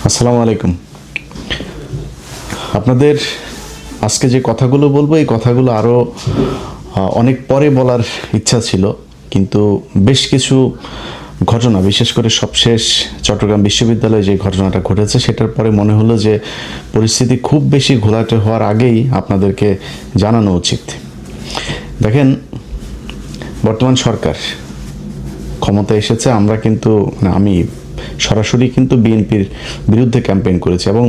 আসসালামু আলাইকুম। আপনাদের আজকে যে কথাগুলো বলবো এই কথাগুলো আরও অনেক পরে বলার ইচ্ছা ছিল, কিন্তু বেশ কিছু ঘটনা, বিশেষ করে সবশেষ চট্টগ্রাম বিশ্ববিদ্যালয়ে যে ঘটনাটা ঘটেছে সেটার পরে মনে হলো যে পরিস্থিতি খুব বেশি ঘোলাটে হওয়ার আগেই আপনাদেরকে জানানো উচিত। দেখেন, বর্তমান সরকার ক্ষমতায় এসেছে, আমরা কিন্তু আমি সরাসরি কিন্তু বিএনপির বিরুদ্ধে ক্যাম্পেইন করেছি এবং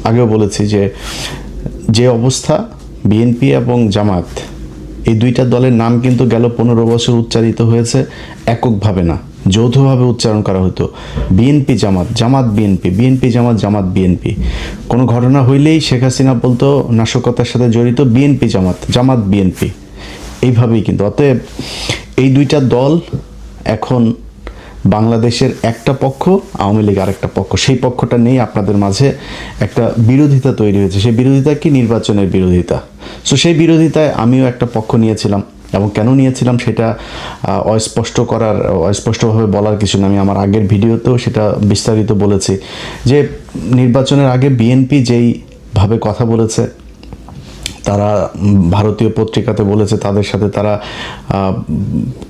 আগেও বলেছি যে যে অবস্থা, বিএনপি এবং জামাত এই দুইটা দলের নাম কিন্তু গেল 15 বছর উচ্চারিত হয়েছে এককভাবে না, যৌথভাবে উচ্চারণ করা হতো। বিএনপি জামাত, জামাত বিএনপি, বিএনপি জামাত, জামাত বিএনপি। কোনো ঘটনা হইলেই শেখ হাসিনা বলতো নাশকতার সাথে জড়িত বিএনপি জামাত, জামাত বিএনপি, এইভাবেই কিন্তু। অতএব এই দুইটা দল এখন বাংলাদেশের একটা পক্ষ, আওয়ামী লীগ আরেকটা পক্ষ। সেই পক্ষটা নেই, আপনাদের মাঝে একটা বিরোধিতা তৈরি হয়েছে। সেই বিরোধিতা কি? নির্বাচনের বিরোধিতা। সো সেই বিরোধিতায় আমিও একটা পক্ষ নিয়েছিলাম, এবং কেন নিয়েছিলাম সেটা অস্পষ্টভাবে বলার কিছু না। আমি আমার আগের ভিডিওতেও সেটা বিস্তারিত বলেছি যে নির্বাচনের আগে বিএনপি যেইভাবে কথা বলেছে, তারা ভারতীয় পত্রিকাতে বলেছে তাদের সাথে তারা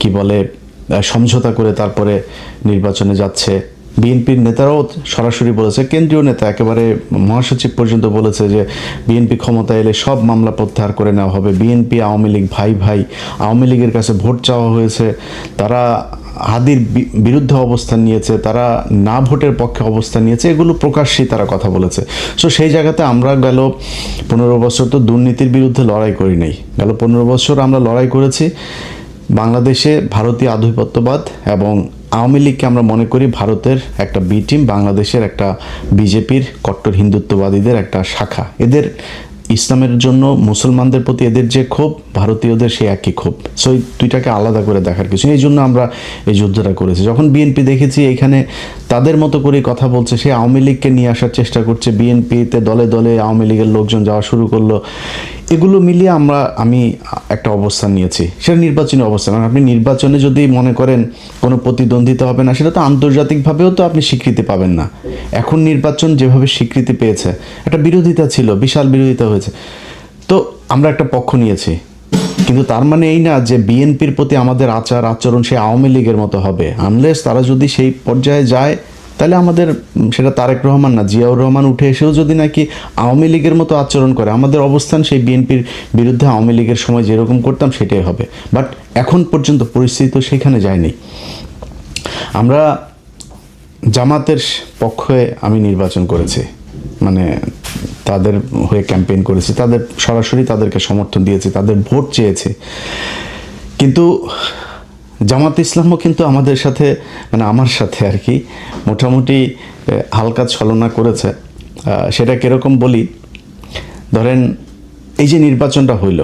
কি বলে সমঝোতা করে তারপরে নির্বাচনে যাচ্ছে। বিএনপির নেতারাও সরাসরি বলেছে, কেন্দ্রীয় নেতা একেবারে মহাসচিব পর্যন্ত বলেছে যে বিএনপি ক্ষমতায় এলে সব মামলা প্রত্যাহার করে নেওয়া হবে। বিএনপি আওয়ামী লীগ ভাই ভাই, আওয়ামী লীগের কাছে ভোট চাওয়া হয়েছে, তারা হাদির বিরুদ্ধে অবস্থান নিয়েছে, তারা না ভোটের পক্ষে অবস্থান নিয়েছে, এগুলো প্রকাশ্যেই তারা কথা বলেছে। সো সেই জায়গাতে আমরা গেল 15 বছর তো দুর্নীতির বিরুদ্ধে লড়াই করি নাই। গেল 15 বছর আমরা লড়াই করেছি বাংলাদেশে ভারতীয় আধিপত্যবাদ এবং আওয়ামী লীগকে আমরা মনে করি ভারতের একটা বি টিম, বাংলাদেশের একটা বিজেপির কট্টর হিন্দুত্ববাদীদের একটা শাখা। এদের ইসলামের জন্য, মুসলমানদের প্রতি এদের যে ক্ষোভ, ভারতীয়দের সেই একই ক্ষোভ। সো এই দুইটাকে আলাদা করে দেখার কিছু, এই জন্য আমরা এই যুদ্ধটা করেছি। যখন বিএনপি দেখেছি এখানে তাদের মতো করে কথা বলছে, সে আওয়ামী লীগকে নিয়ে আসার চেষ্টা করছে, বিএনপিতে দলে দলে আওয়ামী লীগের লোকজন যাওয়া শুরু করলো, এগুলো মিলিয়ে আমি একটা অবস্থান নিয়েছি। সেটা নির্বাচনী অবস্থান। আপনি নির্বাচনে যদি মনে করেন কোনো প্রতিদ্বন্দ্বিতা হবে না, সেটা তো আন্তর্জাতিকভাবেও তো আপনি স্বীকৃতি পাবেন না। এখন নির্বাচন যেভাবে স্বীকৃতি পেয়েছে, একটা বিরোধিতা ছিল, বিশাল বিরোধিতা হয়েছে, তো আমরা একটা পক্ষ নিয়েছি। কিন্তু তার মানে এই না যে বিএনপির প্রতি আমাদের আচার আচরণ সে আওয়ামী লীগের মতো হবে। আনলেস তারা যদি সেই পর্যায়ে যায়, তাহলে আমাদের সেটা তারেক রহমান না, জিয়াউর রহমান উঠে এসেও যদি নাকি আওয়ামী লীগের মতো আচরণ করে, আমাদের অবস্থান সেই বিএনপির বিরুদ্ধে আওয়ামী লীগের সময় যেরকম করতাম সেটাই হবে। বাট এখন পর্যন্ত পরিস্থিতি তো সেখানে যায়নি। আমরা জামাতের পক্ষে আমি নির্বাচন করেছি, মানে তাদের হয়ে ক্যাম্পেইন করেছি, তাদের সরাসরি তাদেরকে সমর্থন দিয়েছি, তাদের ভোট চেয়েছি। কিন্তু জামাত ইসলামও কিন্তু আমাদের সাথে, মানে আমার সাথে আর কি, মোটামুটি হালকা ছলনা করেছে। সেটা কীরকম বলি, ধরেন এই যে নির্বাচনটা হইল,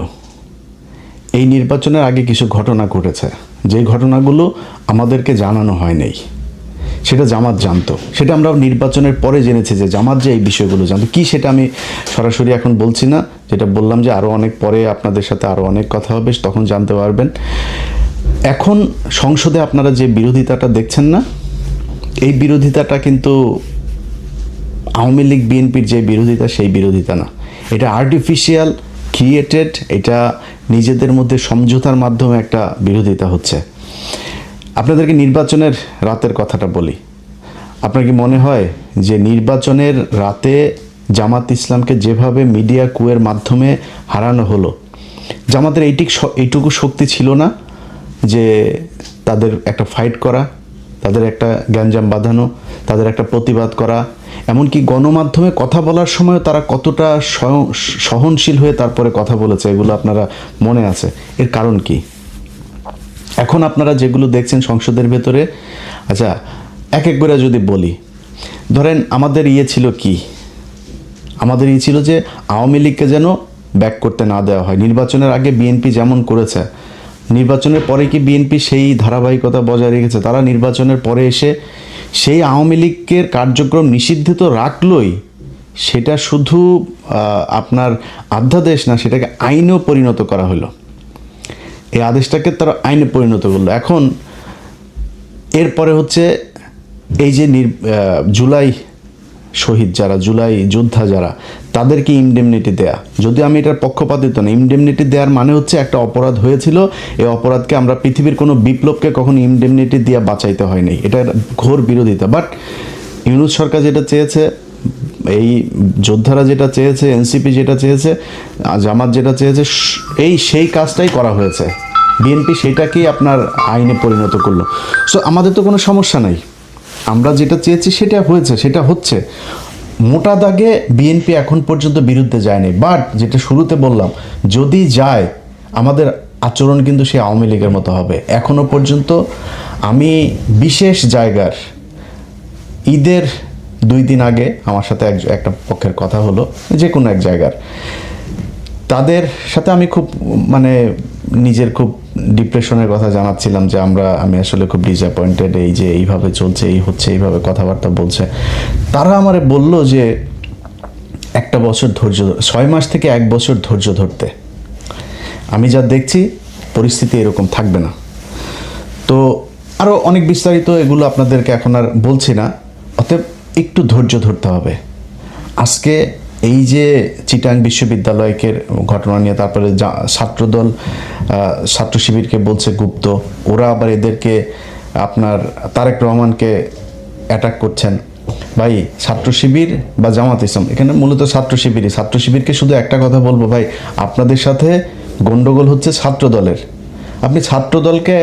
এই নির্বাচনের আগে কিছু ঘটনা ঘটেছে, যে ঘটনাগুলো আমাদেরকে জানানো হয় নাই, সেটা জামাত জানতো। সেটা আমরা নির্বাচনের পরে জেনেছি যে জামাত যে এই বিষয়গুলো জানতো। কি সেটা আমি সরাসরি এখন বলছি না, যেটা বললাম যে আরও অনেক পরে আপনাদের সাথে আরও অনেক কথা হবে, তখন জানতে পারবেন। এখন সংসদে আপনারা যে বিরোধিতাটা দেখছেন না, এই বিরোধিতাটা কিন্তু আওয়ামী লীগ বিএনপির যে বিরোধিতা, সেই বিরোধিতা না। এটা আর্টিফিশিয়াল ক্রিয়েটেড, এটা নিজেদের মধ্যে সমঝোতার মাধ্যমে একটা বিরোধিতা হচ্ছে। আপনাদেরকে নির্বাচনের রাতের কথাটা বলি। আপনার কি মনে হয় যে নির্বাচনের রাতে জামাত ইসলামকে যেভাবে মিডিয়া কুয়ের মাধ্যমে হারানো হলো, জামাতের এইটুকু শক্তি ছিল না যে তাদের একটা ফাইট করা, তাদের একটা গ্যাঞ্জাম বাঁধানো, তাদের একটা প্রতিবাদ করা, এমনকি গণমাধ্যমে কথা বলার সময় তারা কতটা সহনশীল হয়ে তারপরে কথা বলেছে, এগুলো আপনারা মনে আছে। এর কারণ কি? এখন আপনারা যেগুলো দেখছেন সংসদের ভেতরে, আচ্ছা এক এক করে যদি বলি, ধরেন আমাদের ছিল কি, আমাদের ছিল যে আওয়ামী লীগকে যেন ব্যাক করতে না দেওয়া হয়। নির্বাচনের আগে বিএনপি যেমন করেছে, নির্বাচনের পরে কি বিএনপি সেই ধারাবাহিকতা বজায় রেখেছে? তারা নির্বাচনের পরে এসে সেই আওয়ামী লীগের কার্যক্রম নিষিদ্ধ তো রাখলই, সেটা শুধু আপনার অধ্যাদেশ না, সেটাকে আইনেও পরিণত করা হলো। এই আদেশটাকে তারা আইনে পরিণত করলো। এখন এরপরে হচ্ছে এই যে জুলাই শহীদ যারা, জুলাই যোদ্ধা যারা, তাদেরকে ইনডেমনিটি দেয়া। যদি আমি এটার পক্ষপাতিত্ব না, ইনডেমনিটি দেওয়ার মানে হচ্ছে একটা অপরাধ হয়েছিল, এই অপরাধকে আমরা পৃথিবীর কোনো বিপ্লবকে কখনো ইনডেমনিটি দিয়ে বাঁচাইতে হয়নি, এটার ঘোর বিরোধিতা। বাট ইউনূস সরকার যেটা চেয়েছে, এই যোদ্ধারা যেটা চেয়েছে, এনসিপি যেটা চেয়েছে, জামাত যেটা চেয়েছে, সেই কাজটাই করা হয়েছে। বিএনপি সেটাকেই আপনার আইনে পরিণত করলো। সো আমাদের তো কোনো সমস্যা নাই, আমরা যেটা চেয়েছি সেটা হয়েছে, সেটা হচ্ছে। মোটা দাগে বিএনপি এখন পর্যন্ত বিরুদ্ধে যায়নি, বাট যেটা শুরুতে বললাম, যদি যায় আমাদের আচরণ কিন্তু সেই আওয়ামী লীগের মতো হবে। এখনো পর্যন্ত আমি বিশেষ জায়গার ঈদের 2 দিন আগে আমার সাথে একটা পক্ষের কথা হলো, যে কোনো এক জায়গার, তাদের সাথে আমি খুব নিজের খুব ডিপ্রেশনের কথা জানাচ্ছিলাম যে আমি আসলে খুব ডিসঅ্যাপয়েন্টেড, এই যে এইভাবে চলছে, এই হচ্ছে, এইভাবে কথাবার্তা বলছে। তারা আমারে বলল যে 1 বছর ধৈর্য, 6 মাস থেকে 1 বছর ধৈর্য ধরতে। আমি যা দেখছি পরিস্থিতি এরকম থাকবে না। তো আরও অনেক বিস্তারিত এগুলো আপনাদেরকে এখন আর বলছি না, অতএব একটু ধৈর্য ধরতে হবে। আজকে এই যে চিটাং বিশ্ববিদ্যালয়কে ঘটনা নিয়ে, তারপরে ছাত্রদল ছাত্র শিবিরকে বলছে গুপ্ত, ওরা আবার এদেরকে আপনার তারেক রহমানকে অ্যাটাক করছেন। ভাই, ছাত্র শিবির বা জামাত ইসলাম, এখানে মূলত ছাত্র শিবিরকে শুধু একটা কথা বলবো, ভাই আপনাদের সাথে গন্ডগোল হচ্ছে ছাত্র দলের। আপনি ছাত্র দলকে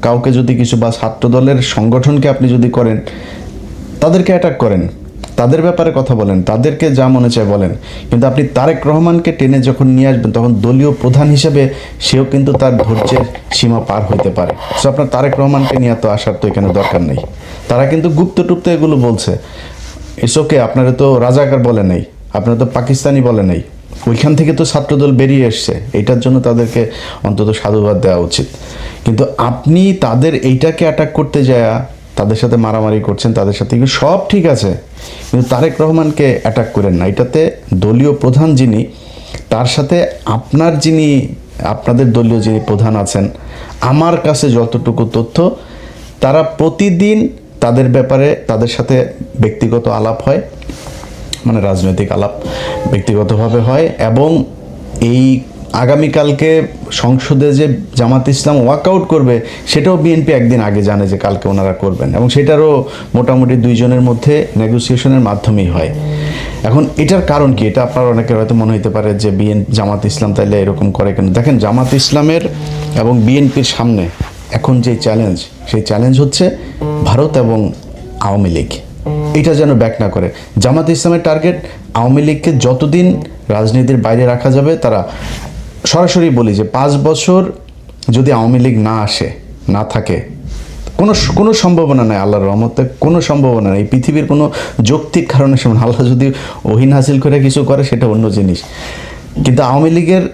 কাউকে যদি কিছু, বা ছাত্র দলের সংগঠনকে আপনি যদি করেন, তাদেরকে অ্যাটাক করেন, তাদের ব্যাপারে কথা বলেন, তাদেরকে যা মনে চায় বলেন, কিন্তু আপনি তারেক রহমানকে টেনে যখন নিয়ে আসবেন, তখন দলীয় প্রধান হিসেবে সেও কিন্তু তার ধৈর্যের সীমা পার হইতে পারে। সো আপনার তারেক রহমানকে নিয়ে তো আসার তো এখানে দরকার নেই। তারা কিন্তু গুপ্ত টুপ্ত এগুলো বলছে, ওকে আপনারা তো রাজাকার বলে নেই, আপনারা তো পাকিস্তানি বলে নেই, ওইখান থেকে তো ছাত্রদল বেরিয়ে এসছে, এইটার জন্য তাদেরকে অন্তত সাধুবাদ দেওয়া উচিত। কিন্তু আপনি তাদের এইটাকে অ্যাটাক করতে যায়, তাদের সাথে মারামারি করছেন, তাদের সাথে কিন্তু সব ঠিক আছে, কিন্তু তারেক রহমানকে অ্যাটাক করেন না। এটাতে দলীয় প্রধান যিনি, তার সাথে আপনাদের দলীয় যিনি প্রধান আছেন, আমার কাছে যতটুকু তথ্য, তারা প্রতিদিন তাদের ব্যাপারে তাদের সাথে ব্যক্তিগত আলাপ হয়, রাজনৈতিক আলাপ ব্যক্তিগতভাবে হয়। এবং এই আগামীকালকে সংসদে যে জামাত ইসলাম ওয়াকআউট করবে, সেটাও বিএনপি একদিন আগে জানে যে কালকে ওনারা করবেন, এবং সেটারও মোটামুটি 2 জনের মধ্যে নেগোসিয়েশনের মাধ্যমেই হয়। এখন এটার কারণ কি, এটা আপনার অনেকের হয়তো মনে হতে পারে যে জামাত ইসলাম তাইলে এরকম করে কেন। দেখেন, জামাত ইসলামের এবং বিএনপির সামনে এখন যে চ্যালেঞ্জ, সেই চ্যালেঞ্জ হচ্ছে ভারত এবং আওয়ামী লীগ। এটা যেন ব্যাক না করে। জামাত ইসলামের টার্গেট আওয়ামী লীগকে যতদিন রাজনীতির বাইরে রাখা যাবে, তারা সরাসরি বলি যে 5 বছর যদি আওয়ামী লীগ না থাকে, কোনো সম্ভাবনা নেই, আল্লাহর রহমতে কোনো সম্ভাবনা নেই, পৃথিবীর কোনো যৌক্তিক কারণে আল্লাহ যদি ওহী নাযিল করে কিছু করে সেটা অন্য জিনিস। কিন্তু আওয়ামী লীগের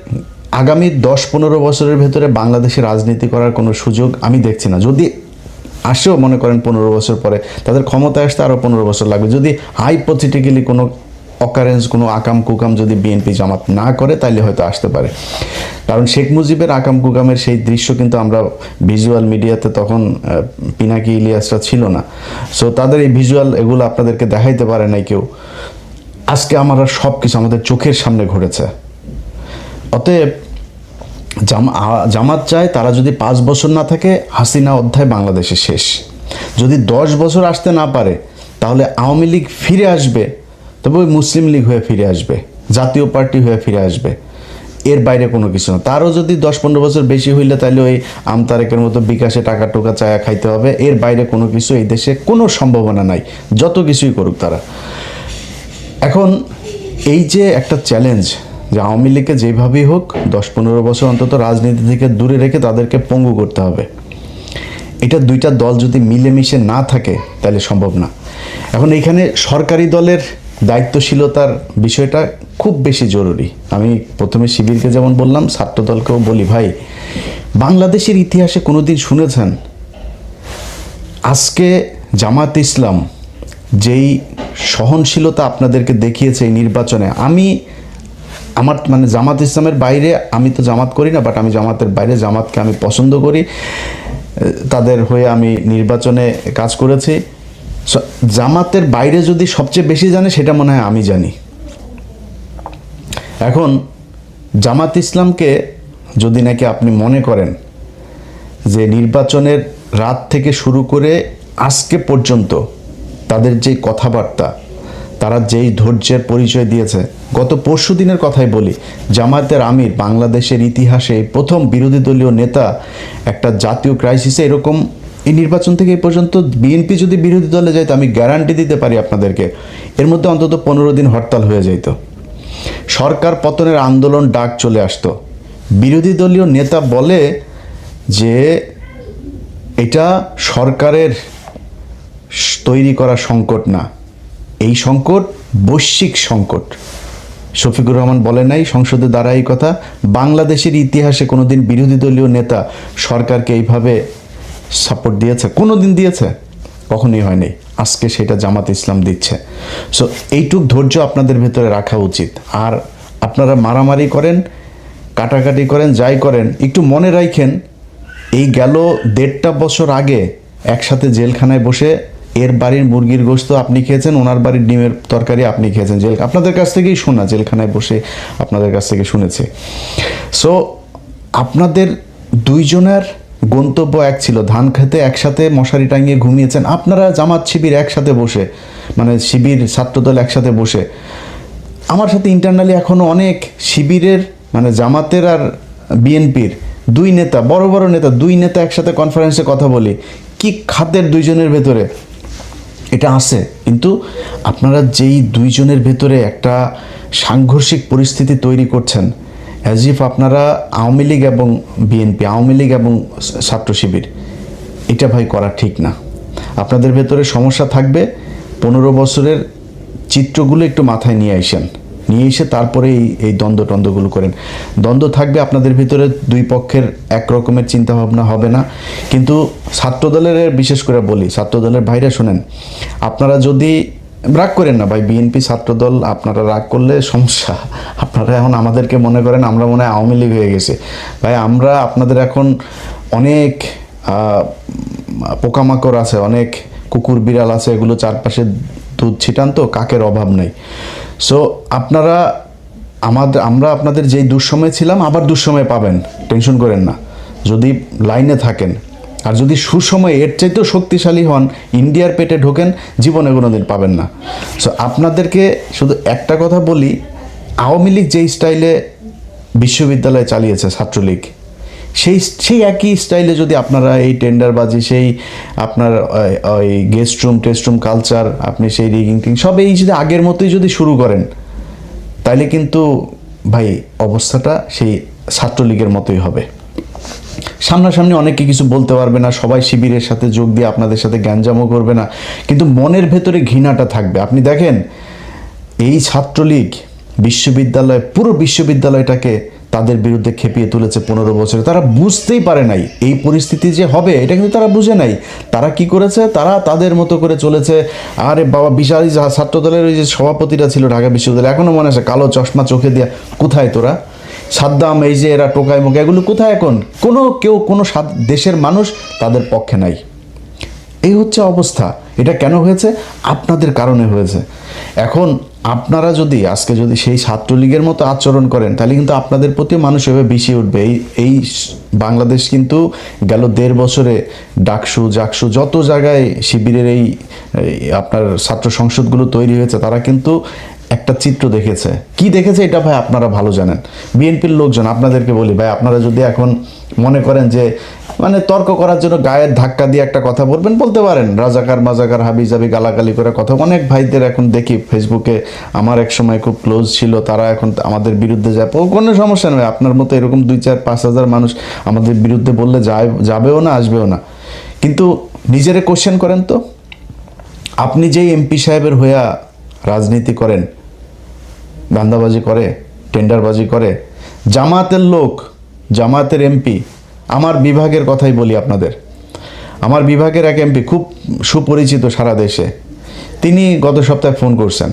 আগামী 10-15 বছরের ভেতরে বাংলাদেশে রাজনীতি করার কোনো সুযোগ আমি দেখছি না। যদি আসেও, মনে করেন 15 বছর পরে, তাদের ক্ষমতায় আসতে আরও 15 বছর লাগবে। যদি হাইপোথেটিক্যালি কোনো অকারেন্স, কোনো আকাম কুকাম যদি বিএনপি জামাত না করে, তাইলে হয়তো আসতে পারে। কারণ শেখ মুজিবের আকাম কুকামের সেই দৃশ্য কিন্তু আমরা ভিজুয়াল মিডিয়াতে তখন পিনাকি ইলিয়াসরা ছিল না, সো তাদের এই ভিজুয়াল এগুলো আপনাদেরকে দেখাইতে পারে নাই কেউ। আজকে আমরা সব কিছু আমাদের চোখের সামনে ঘটেছে। অতএব জামাত চায়, তারা যদি 5 বছর না থাকে, হাসিনা অধ্যায় বাংলাদেশে শেষ। যদি 10 বছর আসতে না পারে, তাহলে আওয়ামী লীগ ফিরে আসবে, তবে ওই মুসলিম লীগ হয়ে ফিরে আসবে, জাতীয় পার্টি হয়ে ফিরে আসবে, এর বাইরে কোনো কিছু না। তারও যদি 10-15 বছর বেশি হইলে, তাহলে ওই আমতারেকের মতো বিকাশে টাকা টোকা চায়া খাইতে হবে, এর বাইরে কোনো কিছু এই দেশে কোনো সম্ভাবনা নাই, যত কিছুই করুক তারা। এখন এই যে একটা চ্যালেঞ্জ, যে আওয়ামী লীগকে যেভাবেই হোক 10-15 বছর অন্তত রাজনীতি থেকে দূরে রেখে তাদেরকে পঙ্গু করতে হবে। এটা 2টা দল যদি মিলেমিশে না থাকে, তাহলে সম্ভব না। এখন এইখানে সরকারি দলের দায়িত্বশীলতার বিষয়টা খুব বেশি জরুরি। আমি প্রথমে শিবিরকে যেমন বললাম, ছাত্র দলকেও বলি, ভাই বাংলাদেশের ইতিহাসে কোনোদিন শুনেছেন আজকে জামাত ইসলাম যেই সহনশীলতা আপনাদেরকে দেখিয়েছে এই নির্বাচনে? আমার জামাত ইসলামের বাইরে, আমি তো জামাত করি না, বাট আমি জামাতের বাইরে জামাতকে আমি পছন্দ করি, তাদের হয়ে আমি নির্বাচনে কাজ করেছি। জামাতের বাইরে যদি সবচেয়ে বেশি জানে সেটা মনে হয় আমি জানি। এখন জামাত ইসলামকে যদি নাকি আপনি মনে করেন যে নির্বাচনের রাত থেকে শুরু করে আজকে পর্যন্ত তাদের যেই কথাবার্তা, তারা যেই ধৈর্যের পরিচয় দিয়েছে, গত পরশু দিনের কথাই বলি, জামায়াতের আমির বাংলাদেশের ইতিহাসে প্রথম বিরোধী দলীয় নেতা একটা জাতীয় ক্রাইসিসে এরকম এই নির্বাচন থেকে এই পর্যন্ত বিএনপি যদি বিরোধী দলে যাইতো আমি গ্যারান্টি দিতে পারি আপনাদেরকে এর মধ্যে অন্তত 15 দিন হরতাল হয়ে যাইত, সরকার পতনের আন্দোলন ডাক চলে আসতো। বিরোধী দলীয় নেতা বলে যে এটা সরকারের তৈরি করা সংকট না, এই সংকট বৈশ্বিক সংকট। শফিকুর রহমান বলে নাই সংসদে দাঁড়ায় এই কথা, বাংলাদেশের ইতিহাসে কোনোদিন বিরোধী দলীয় নেতা সরকারকে এইভাবে সাপোর্ট দিয়েছে? কোনোদিন দিয়েছে? কখনোই হয়নি। আজকে সেটা জামাত ইসলাম দিচ্ছে। সো এইটুক ধৈর্য আপনাদের ভেতরে রাখা উচিত। আর আপনারা মারামারি করেন, কাটাকাটি করেন, যাই করেন, একটু মনে রাখেন এই গেল 1.5 বছর আগে একসাথে জেলখানায় বসে এর বাড়ির মুরগির গোশত আপনি খেয়েছেন, ওনার বাড়ির ডিমের তরকারি আপনি খেয়েছেন, আপনাদের কাছ থেকেই শোনা, জেলখানায় বসে আপনাদের কাছ থেকে শুনেছি। সো আপনাদের দুইজনের গন্তব্য এক ছিল, ধান খেতে একসাথে মশারি টাঙিয়ে ঘুমিয়েছেন আপনারা, জামাত শিবির একসাথে বসে, মানে শিবির ছাত্রদল একসাথে বসে। আমার সাথে ইন্টারনালি এখনও অনেক শিবিরের মানে জামাতের আর বিএনপির দুই নেতা, বড় বড় নেতা, দুই নেতা একসাথে কনফারেন্সে কথা বলি, কি খাতের দুইজনের ভেতরে এটা আছে। কিন্তু আপনারা যেই দুইজনের ভেতরে একটা সাংঘর্ষিক পরিস্থিতি তৈরি করছেন, অ্যাজ ইফ আপনারা আওয়ামী লীগ এবং বিএনপি, আওয়ামী লীগ এবং ছাত্র শিবির, এটা ভাই করা ঠিক না। আপনাদের ভেতরে সমস্যা থাকবে, 15 বছরের চিত্রগুলো একটু মাথায় নিয়ে আসেন, নিয়ে এসে তারপরে এই দ্বন্দ্বগুলো করেন। দ্বন্দ্ব থাকবে আপনাদের ভিতরে, দুই পক্ষের এক রকমের চিন্তাভাবনা হবে না। কিন্তু ছাত্রদলের বিশেষ করে বলি, ছাত্রদলের ভাইরা শোনেন, আপনারা যদি রাগ করেন না ভাই, বিএনপি ছাত্রদল আপনারা রাগ করলে সমস্যা। আপনারা এখন আমাদেরকে মনে করেন আমরা মনে হয় আওয়ামী লীগ হয়ে গেছে। ভাই আমরা আপনাদের এখন অনেক পোকামাকড় আছে, অনেক কুকুর বিড়াল আছে, এগুলো চারপাশে দুধ ছিটান, তো কাকের অভাব নেই। সো আপনারা আমরা আপনাদের যেই দুঃসময় ছিলাম আবার দুঃসময় পাবেন, টেনশন করেন না যদি লাইনে থাকেন। আর যদি সুসময় এর চাইতেও শক্তিশালী হন, ইন্ডিয়ার পেটে ঢোকেন, জীবনে কোনোদিন পাবেন না। সো আপনাদেরকে শুধু একটা কথা বলি, আওয়ামী লীগ যেই স্টাইলে বিশ্ববিদ্যালয় চালিয়েছে ছাত্রলীগ, সেই একই স্টাইলে যদি আপনারা এই টেন্ডারবাজি, সেই আপনার ওই guest room test room culture, আপনি সেই রিগিং টিং সব এই যদি আগের মতোই যদি শুরু করেন, তাইলে কিন্তু ভাই অবস্থাটা সেই ছাত্রলীগের মতোই হবে। সামনাসামনি অনেকে কিছু বলতে পারবে না, সবাই শিবিরের সাথে যোগ দিয়ে আপনাদের সাথে গ্যাঞ্জামও করবে না, কিন্তু মনের ভেতরে ঘৃণাটা থাকবে। আপনি দেখেন এই ছাত্রলীগ বিশ্ববিদ্যালয়, পুরো বিশ্ববিদ্যালয়টাকে তাদের বিরুদ্ধে খেপিয়ে তুলেছে 15 বছরে। তারা বুঝতেই পারে নাই এই পরিস্থিতি যে হবে, এটা কিন্তু তারা বুঝে নাই। তারা কি করেছে, তারা তাদের মতো করে চলেছে। আরে বাবা, বিশাল ছাত্রদলের ওই যে সভাপতিটা ছিল ঢাকা বিশ্ববিদ্যালয়, এখনও মনে আছে, কালো চশমা চোখে দিয়া, কোথায় তোরা? সাদ্দাম, এই যে এরা টোকায় মোকা, এগুলো কোথায় এখন? কোনো দেশের মানুষ তাদের পক্ষে নাই। এই হচ্ছে অবস্থা। এটা কেন হয়েছে? আপনাদের কারণে হয়েছে। এখন আপনারা যদি আজকে যদি সেই ছাত্রলীগের মতো আচরণ করেন, তাহলে কিন্তু আপনাদের প্রতি মানুষ এভাবে বেশি উঠবে। এই বাংলাদেশ কিন্তু গেল 1.5 বছরে ডাকসু জাকসু যত জায়গায় শিবিরের এই আপনার ছাত্র সংসদগুলো তৈরি হয়েছে, তারা কিন্তু একটা চিত্র দেখেছে। কি দেখেছে এটা ভাই আপনারা ভালো জানেন। বিএনপির লোকজন, আপনাদেরকে বলি ভাই, আপনারা যদি এখন মনে করেন যে মানে তর্ক করার জন্য গায়ের ধাক্কা দিয়ে একটা কথা বলবেন, বলতে পারেন, রাজাকার মাজাকার হাবি জাবি গালাগালি করে কথা। অনেক ভাইদের এখন দেখি ফেসবুকে, আমার এক সময় খুব ক্লোজ ছিল, তারা এখন আমাদের বিরুদ্ধে যায়, কোনো সমস্যা নেই। আপনার মতো এরকম 2-4-5 হাজার মানুষ আমাদের বিরুদ্ধে বললে যাবেও না, আসবেও না। কিন্তু নিজেরে কোশ্চেন করেন তো, আপনি যেই এমপি সাহেবের হইয়া রাজনীতি করেন, ধান্দাবাজি করে, টেন্ডারবাজি করে, জামাতের লোক, জামাতের এমপি, আমার বিভাগের কথাই বলি আপনাদের, আমার বিভাগের এক এমপি খুব সুপরিচিত সারা দেশে, তিনি গত সপ্তাহে ফোন করছেন,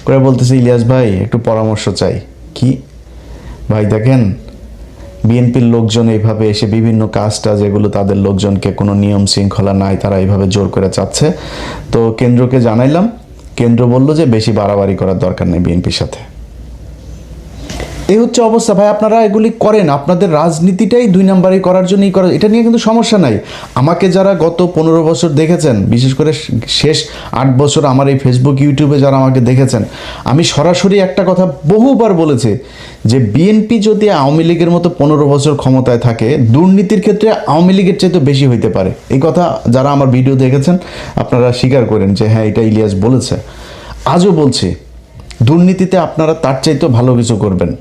করে বলতেছে, ইলিয়াস ভাই একটু পরামর্শ চাই। কি ভাই? দেখেন বিএনপির লোকজন এইভাবে এসে বিভিন্ন কাজটা যেগুলো তাদের লোকজনকে কোনো নিয়ম শৃঙ্খলা নাই, তারা এইভাবে জোর করে চাচ্ছে। তো কেন্দ্রকে জানাইলাম, কেন্দ্র বলল যে বেশি বাড়াবাড়ি করার দরকার নেই বিএনপির সাথে। এই হচ্ছে অবস্থা ভাই। আপনারা এগুলি করেন, আপনাদের রাজনীতিটাই 2 নাম্বারই করার জন্যই করা, এটা নিয়ে কিন্তু সমস্যা নাই। আমাকে যারা গত 15 বছর দেখেছেন, বিশেষ করে শেষ 8 বছর আমার এই ফেসবুক ইউটিউবে যারা আমাকে দেখেছেন, আমি সরাসরি একটা কথা বহুবার বলেছি যে বিএনপি যদি আওয়ামী লীগের মতো 15 বছর ক্ষমতায় থাকে, দুর্নীতির ক্ষেত্রে আওয়ামী লীগের চাইতে বেশি হইতে পারে। এই কথা যারা আমার ভিডিও দেখেছেন আপনারা স্বীকার করেন যে হ্যাঁ, এটা ইলিয়াস বলেছে। আজও বলছি, দুর্নীতিতে আপনারা তার চাইতেও ভালো কিছু করবেন,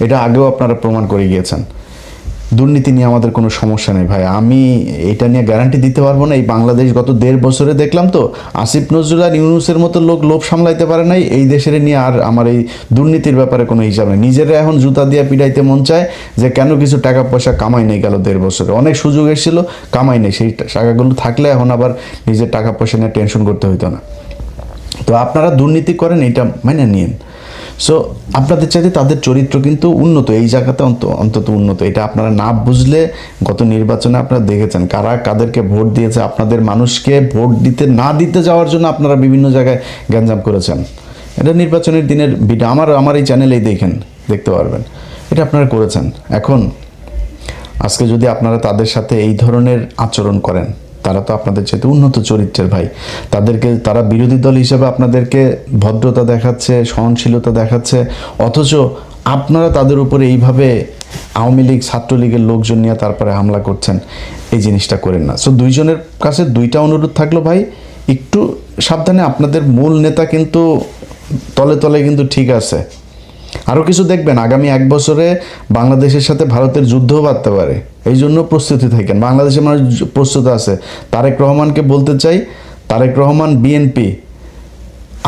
এটা আগেও আপনারা প্রমাণ করে গিয়েছেন। দুর্নীতি নিয়ে আমাদের কোনো সমস্যা নেই ভাই, আমি এটা নিয়ে গ্যারান্টি দিতে পারবো না। এই বাংলাদেশ গত 1.5 বছরে দেখলাম তো, আসিফ নজরুল আর ইউনূসের মতো লোক লোভ সামলাইতে পারে নাই, এই দেশের নিয়ে আর আমার এই দুর্নীতির ব্যাপারে কোনো হিসাব নেই। নিজেরা এখন জুতা দিয়ে পিটাইতে মন চায় যে কেন কিছু টাকা পয়সা কামাই নেই গেল 1.5 বছরে। অনেক সুযোগ এসেছিল, কামাই নেই, সেই টাকাগুলো থাকলে এখন আবার নিজের টাকা পয়সা নিয়ে টেনশন করতে হইতো না। তো আপনারা দুর্নীতি করেন, এটা মেনে নিন। সো আপনাদের চাইতে তাদের চরিত্র কিন্তু উন্নত, এই জায়গাতে অন্তত উন্নত। এটা আপনারা না বুঝলে গত নির্বাচনে আপনারা দেখেছেন কারা কাদেরকে ভোট দিয়েছে। আপনাদের মানুষকে ভোট না দিতে যাওয়ার জন্য আপনারা বিভিন্ন জায়গায় গ্যাঞ্জাম করেছেন। এটা নির্বাচনের দিনের ভিডিও আমার এই চ্যানেলেই দেখতে পারবেন, এটা আপনারা করেছেন। এখন আজকে যদি আপনারা তাদের সাথে এই ধরনের আচরণ করেন, তারা তো আপনাদের চাইতে উন্নত চরিত্রের ভাই। তারা বিরোধী দল হিসেবে আপনাদেরকে ভদ্রতা দেখাচ্ছে, সহনশীলতা দেখাচ্ছে, অথচ আপনারা তাদের উপরে এইভাবে আওয়ামী লীগ ছাত্রলীগের লোকজন নিয়ে তারপরে হামলা করছেন। এই জিনিসটা করেন না। সো দুইজনের কাছে 2টা অনুরোধ থাকলো ভাই, একটু সাবধানে। আপনাদের মূল নেতা কিন্তু তলে তলে কিন্তু ঠিক আছে। আরও কিছু দেখবেন, আগামী 1 বছরে বাংলাদেশের সাথে ভারতের যুদ্ধও বাড়তে পারে, এই জন্য প্রস্তুতি থাকেন। বাংলাদেশের মানুষ প্রস্তুত আছে। তারেক রহমানকে বলতে চাই, তারেক রহমান, বিএনপি,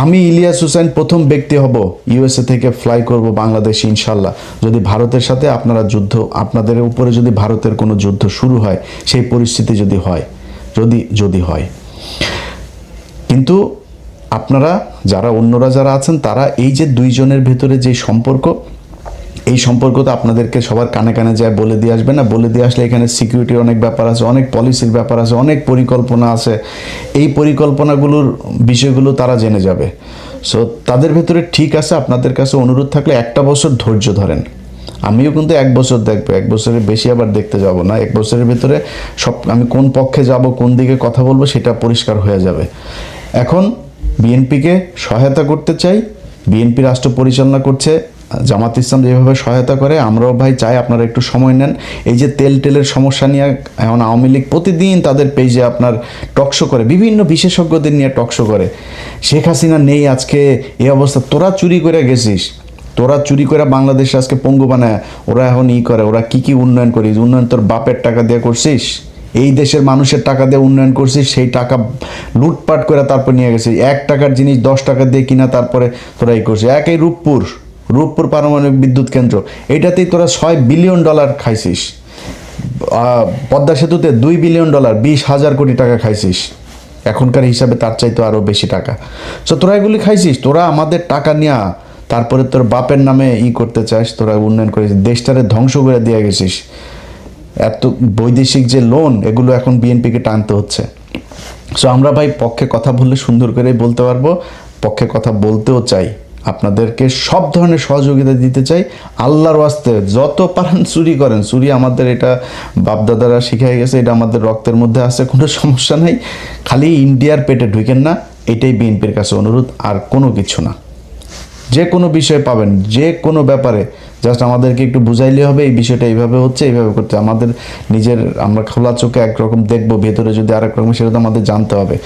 আমি ইলিয়াস হোসেন প্রথম ব্যক্তি হব ইউএসএ থেকে ফ্লাই করব বাংলাদেশ ইনশাল্লাহ, যদি ভারতের সাথে আপনাদের উপরে যদি ভারতের কোনো যুদ্ধ শুরু হয়, সেই পরিস্থিতি যদি হয়। কিন্তু আপনারা অন্যরা যারা আছেন, তারা এই যে 2 জনের ভেতরে যে সম্পর্ক, এই সম্পর্ক তো আপনাদেরকে সবার কানে কানে যায় বলে দিয়ে আসবে না। বলে দিয়ে আসলে এখানে সিকিউরিটির অনেক ব্যাপার আছে, অনেক পলিসির ব্যাপার আছে, অনেক পরিকল্পনা আছে। এই পরিকল্পনাগুলোর বিষয়গুলো তারা জেনে যাবে। সো তাদের ভেতরে ঠিক আছে। আপনাদের কাছে অনুরোধ থাকলে 1টা বছর ধৈর্য ধরেন। আমিও কিন্তু 1 বছর দেখবো, 1 বছরের বেশি আবার দেখতে যাব না। 1 বছরের ভেতরে আমি কোন পক্ষে যাব, কোন দিকে কথা বলবো, সেটা পরিষ্কার হয়ে যাবে। এখন বিএনপিকে সহায়তা করতে চাই। বিএনপি রাষ্ট্র পরিচালনা করছে, জামাত ইসলাম যেভাবে সহায়তা করে, আমরাও ভাই চাই আপনারা একটু সময় নেন। এই যে তেলের সমস্যা নিয়ে এখন আওয়ামী লীগ প্রতিদিন তাদের পেজে আপনার টকশো করে, বিভিন্ন বিশেষজ্ঞদের নিয়ে টকশো করে। শেখ হাসিনা নেই আজকে এই অবস্থা, তোরা চুরি করে গেছিস, তোরা চুরি করে বাংলাদেশ আজকে পঙ্গু বানায়, ওরা এখন করে, ওরা কি উন্নয়ন করিস? উন্নয়ন তোর বাপের টাকা দিয়ে করছিস, এই দেশের মানুষের টাকা দিয়ে উন্নয়ন করছিস, সেই টাকা লুটপাট করে তারপর নিয়ে গেছিস। 1 টাকার জিনিস 10 টাকা দিয়ে কিনা তারপরে তোরা করছিস। এই রূপপুর পারমাণবিক বিদ্যুৎ কেন্দ্র, এইটাতেই তোরা $6 বিলিয়ন খাইছিস। পদ্মা সেতুতে $2 বিলিয়ন, 20,000 কোটি টাকা খাইছিস। এখনকার হিসাবে তার চাইতে আরও বেশি টাকা। সো তোরা এগুলি খাইছিস, তোরা আমাদের টাকা নিয়ে তারপরে তোর বাপের নামে করতে চাস, তোরা উন্নয়ন করেছিস, দেশটারে ধ্বংস করে দিয়ে গেছিস। এত বৈদেশিক যে লোন, এগুলো এখন বিএনপিকে টানতে হচ্ছে। সো আমরা ভাই পক্ষে কথা বললে সুন্দর করে বলতে পারবো, পক্ষে কথা বলতেও চাই, আপনাদেরকে সব ধরনের সহযোগিতা দিতে চাই। আল্লাহর ওয়াস্তে যত পারেন চুরি করেন, চুরি আমাদের এটা বাপদাদারা শিখাই গেছে, এটা আমাদের রক্তের মধ্যে আছে, কোনো সমস্যা নাই। খালি ইন্ডিয়ার পেটে ঢুকেন না, এটাই বিএনপির কাছে অনুরোধ, আর কোনো কিছু না। যে কোনো বিষয় পাবেন, যে কোনো ব্যাপারে জাস্ট আমাদেরকে একটু বুঝাইলে হবে এই বিষয়টা এইভাবে হচ্ছে, এইভাবে করতে। আমাদের আমরা খোলা চোখে একরকম দেখবো, ভেতরে যদি আরেক রকম, সেটা তো আমাদের জানতে হবে,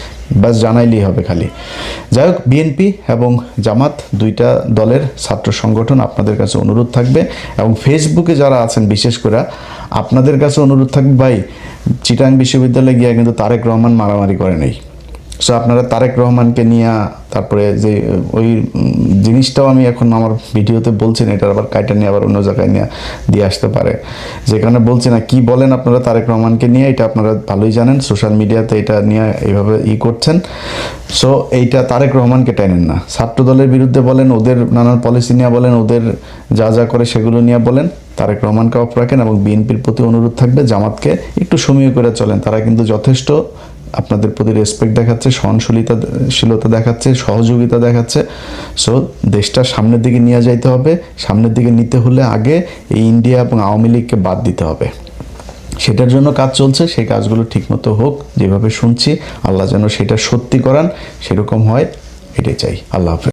ব্যাস জানাইলেই হবে খালি। যাই হোক, বিএনপি এবং জামাত 2টা দলের ছাত্র সংগঠন, আপনাদের কাছে অনুরোধ থাকবে, এবং ফেসবুকে যারা আছেন বিশেষ করে আপনাদের কাছে অনুরোধ থাকবে, ভাই চিটাং বিশ্ববিদ্যালয়ে গিয়ে কিন্তু তারেক রহমান মারামারি করে নেই। সো আপনারা তারেক রহমানকে নিয়ে, তারপরে যে ওই জিনিসটাও আমি এখন আমার ভিডিওতে বলছি না, এটা আবার কাইটা নিয়ে আবার অন্য জায়গায় নিয়ে দিয়ে আসতে পারে, যেখানে বলছি না কি বলেন আপনারা তারেক রহমানকে নিয়ে, এটা আপনারা ভালোই জানেন, সোশ্যাল মিডিয়াতে এটা নিয়ে এইভাবে করছেন। সো এইটা তারেক রহমানকে টানেন না, ছাত্র দলের বিরুদ্ধে বলেন, ওদের নানান পলিসি নিয়ে বলেন, ওদের যা যা করে সেগুলো নিয়ে বলেন, তারেক রহমানকে অফ রাখেন। এবং বিএনপির প্রতি অনুরোধ থাকবে জামাতকে একটু সমীহ করে চলেন, তারা কিন্তু যথেষ্ট আপনাদের প্রতি রেসপেক্ট দেখাচ্ছে, সহনশীলতা দেখাচ্ছে, সহযোগিতা দেখাচ্ছে। সো দেশটা সামনের দিকে নিয়ে যাইতে হবে, সামনের দিকে নিতে হলে আগে এই ইন্ডিয়া এবং আওয়ামী লীগকে বাদ দিতে হবে, সেটার জন্য কাজ চলছে। সেই কাজগুলো ঠিকমতো হোক, যেভাবে শুনছি আল্লাহ যেন সেটা সত্যি করান, সেরকম হয়, এটাই চাই। আল্লাহ হাফেজ।